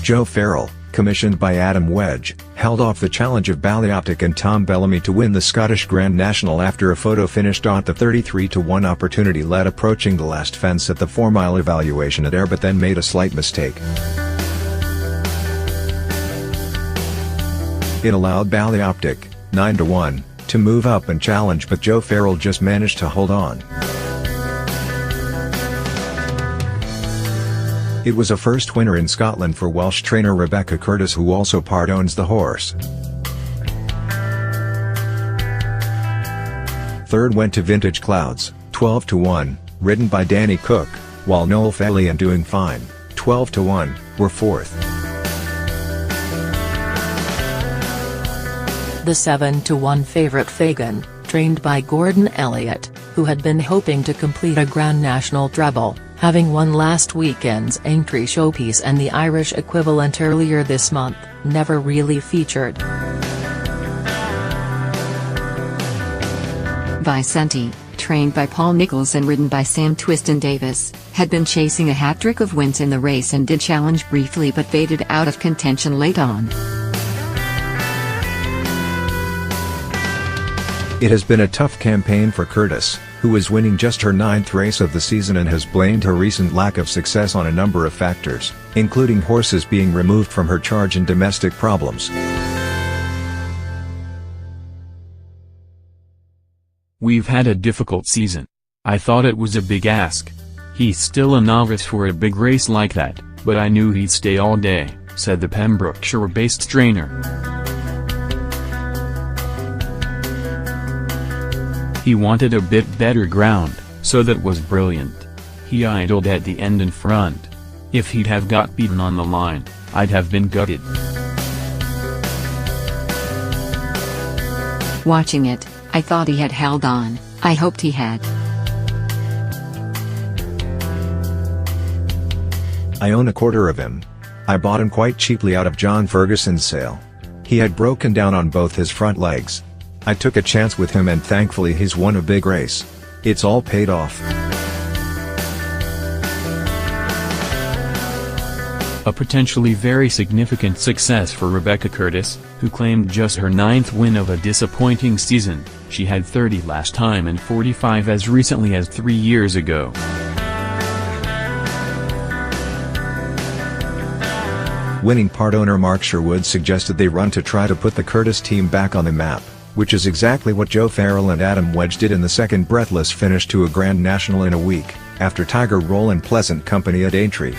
Joe Farrell, commissioned by Adam Wedge, held off the challenge of Ballyoptic and Tom Bellamy to win the Scottish Grand National after a photo finish. The 33-1 opportunity led approaching the last fence at the 4-mile evaluation at Ayr, but then made a slight mistake. It allowed Ballyoptic, 9-1, to move up and challenge, but Joe Farrell just managed to hold on. It was a first winner in Scotland for Welsh trainer Rebecca Curtis, who also part owns the horse. Third went to Vintage Clouds, 12-1, ridden by Danny Cook, while Noel Felly and Doing Fine, 12-1, were fourth. The 7-1 favourite Fagan, trained by Gordon Elliott, who had been hoping to complete a Grand National treble, having won last weekend's Aintree Showpiece and the Irish equivalent earlier this month, never really featured. Vicente, trained by Paul Nicholls and ridden by Sam Twiston-Davis, had been chasing a hat-trick of wins in the race and did challenge briefly but faded out of contention late on. It has been a tough campaign for Curtis, who is winning just her 9th race of the season and has blamed her recent lack of success on a number of factors, including horses being removed from her charge and domestic problems. We've had a difficult season. I thought it was a big ask. He's still a novice for a big race like that, but I knew he'd stay all day, said the Pembrokeshire-based trainer. He wanted a bit better ground, so that was brilliant. He idled at the end in front. If he'd have got beaten on the line, I'd have been gutted. Watching it, I thought he had held on. I hoped he had. I own a quarter of him. I bought him quite cheaply out of John Ferguson's sale. He had broken down on both his front legs. I took a chance with him and thankfully he's won a big race. It's all paid off. A potentially very significant success for Rebecca Curtis, who claimed just her 9th win of a disappointing season. She had 30 last time and 45 as recently as 3 years ago. Winning part owner Mark Sherwood suggested they run to try to put the Curtis team back on the map, which is exactly what Joe Farrell and Adam Wedge did in the second breathless finish to a Grand National in a week, after Tiger Roll and pleasant company at Aintree.